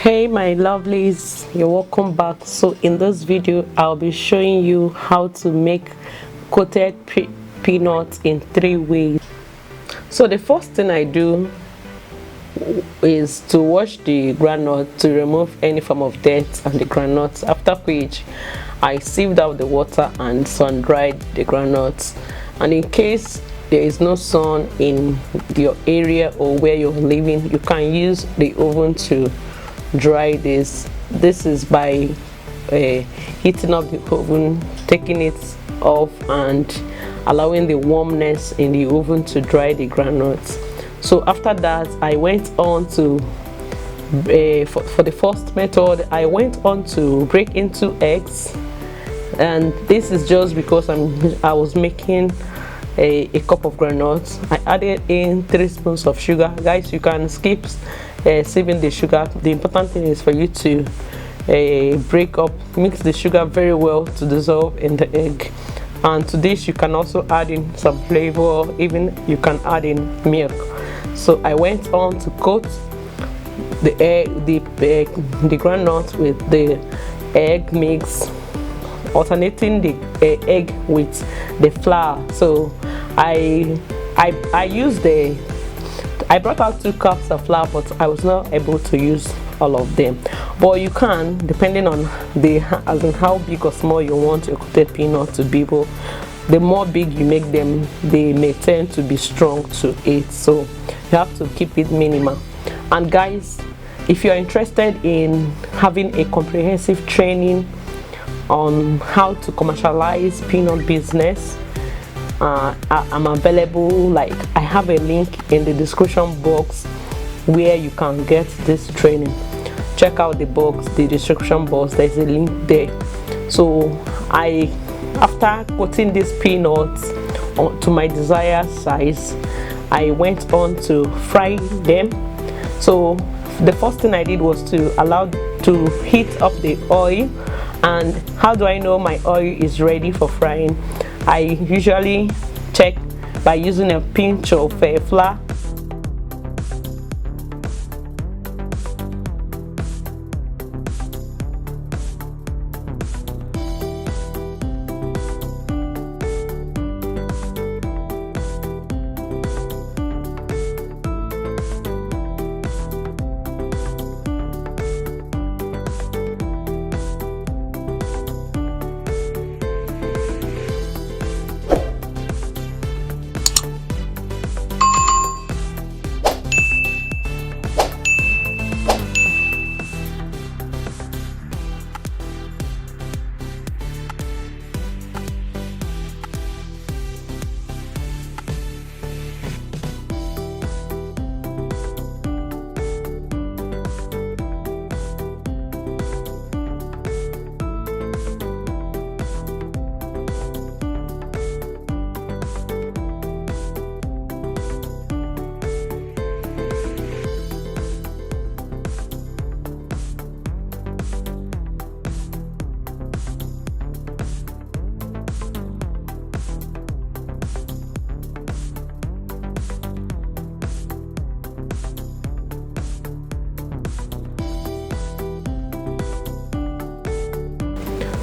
Hey my lovelies, you're welcome back. So in this video I'll be showing you how to make coated peanuts in 3 ways. So the first thing I do is to wash the groundnut to remove any form of dirt on the groundnuts, after which I sieved out the water and sun dried the groundnuts. And in case there is no sun in your area or where you're living, you can use the oven to dry this. This is by heating up the oven, taking it off and allowing the warmness in the oven to dry the groundnuts. So after that I went on to for the first method I went on to break into eggs, and this is just because I was making a cup of groundnuts. I added in 3 spoons of sugar. Guys, you can skip sieving the sugar. The important thing is for you to mix the sugar very well to dissolve in the egg. And to this you can also add in some flavor, even you can add in milk. So I went on to coat the groundnut with the egg mix, alternating the egg with the flour. So I brought out 2 cups of flour, but I was not able to use all of them. But you can, depending on how big or small you want your coated peanut to be. But the more big you make them, they may tend to be strong to eat, so you have to keep it minimal. And guys, if you are interested in having a comprehensive training on how to commercialize peanut business, I'm available. Like, I have a link in the description box where you can get this training. Check out the box, the description box, there's a link there. So after coating these peanuts to my desired size, I went on to fry them. So the first thing I did was to heat up the oil. And how do I know my oil is ready for frying? I usually check by using a pinch of flour.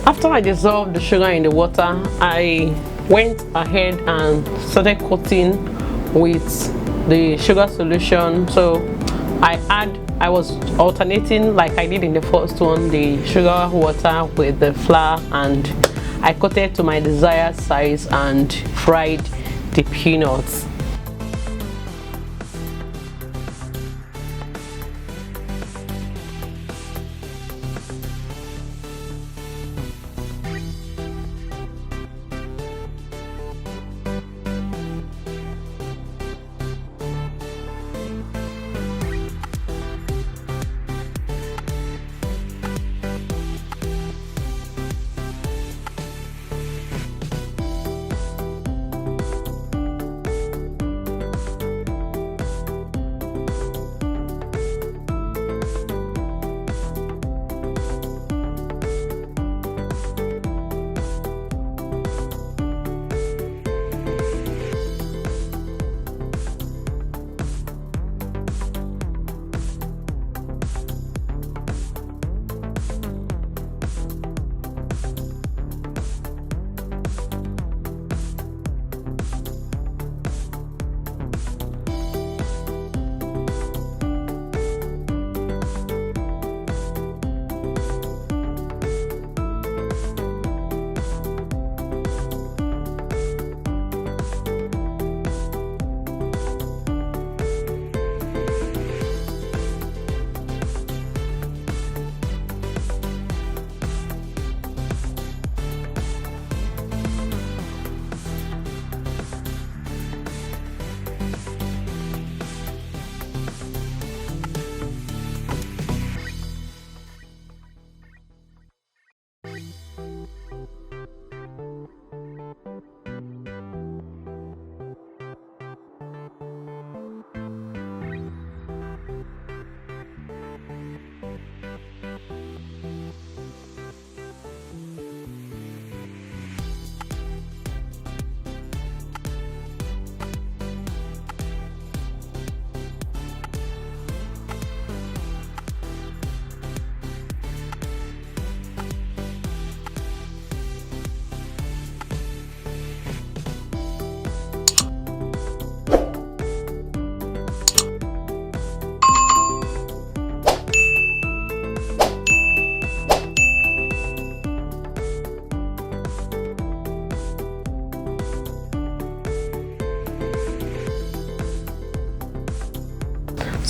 After I dissolved the sugar in the water, I went ahead and started coating with the sugar solution. So I was alternating, like I did in the first one, the sugar water with the flour, and I coated to my desired size and fried the peanuts.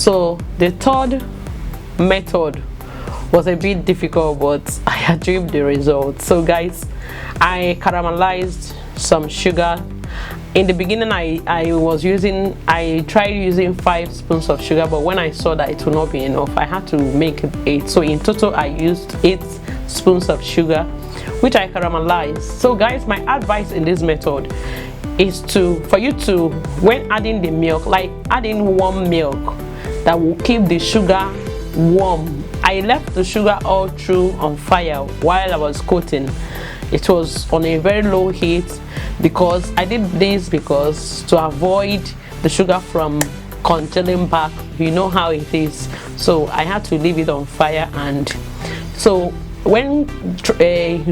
So the third method was a bit difficult, but I achieved the result. So guys, I caramelized some sugar. In the beginning I tried using 5 spoons of sugar, but when I saw that it would not be enough, I had to make it 8. So in total I used 8 spoons of sugar, which I caramelized. So guys, my advice in this method is for you to, when adding the milk, like adding warm milk that will keep the sugar warm. I left the sugar all through on fire while I was coating. It was on a very low heat, because I did this because to avoid the sugar from congealing back. You know how it is. So I had to leave it on fire. And so when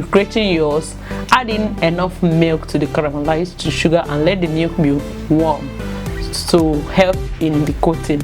grating yours, add in enough milk to the caramelized sugar and let the milk be warm to help in the coating.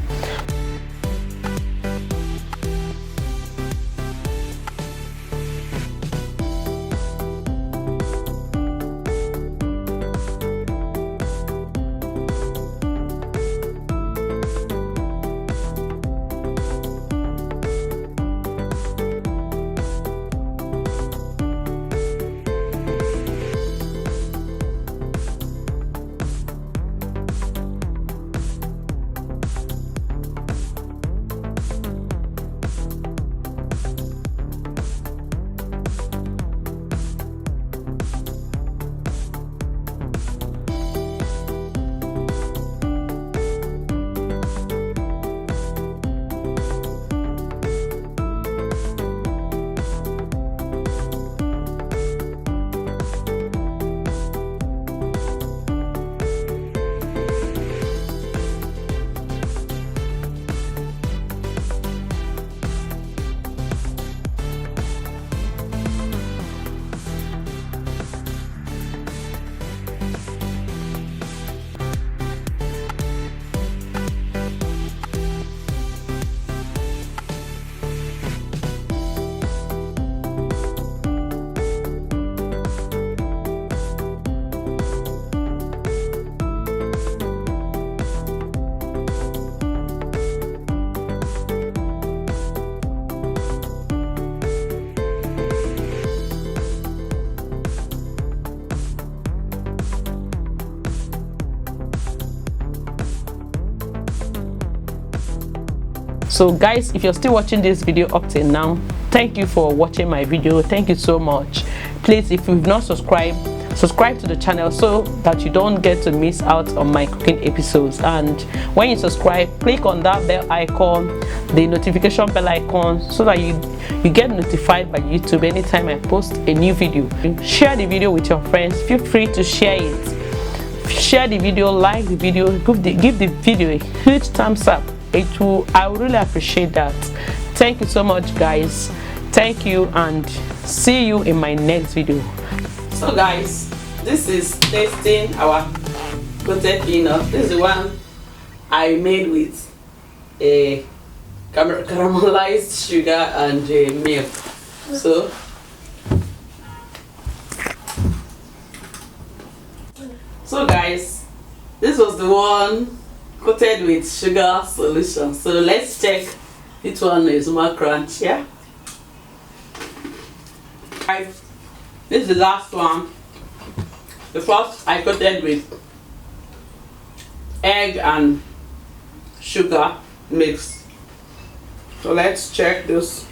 So guys, if you're still watching this video up till now, thank you for watching my video. Thank you so much. Please, if you've not subscribed, subscribe to the channel so that you don't get to miss out on my cooking episodes. And when you subscribe, click on that bell icon, the notification bell icon, so that you get notified by YouTube anytime I post a new video. Share the video with your friends. Feel free to share it. Share the video, like the video, give the video a huge thumbs up. I would really appreciate that. Thank you so much guys. Thank you, and see you in my next video. So guys, this is tasting our coated peanut. This is the one I made with a caramelized sugar and milk. So guys, this was the one coated with sugar solution. So let's check which one is more crunch. Yeah, right. This is the last one. The first I coated with egg and sugar mixed. So let's check this.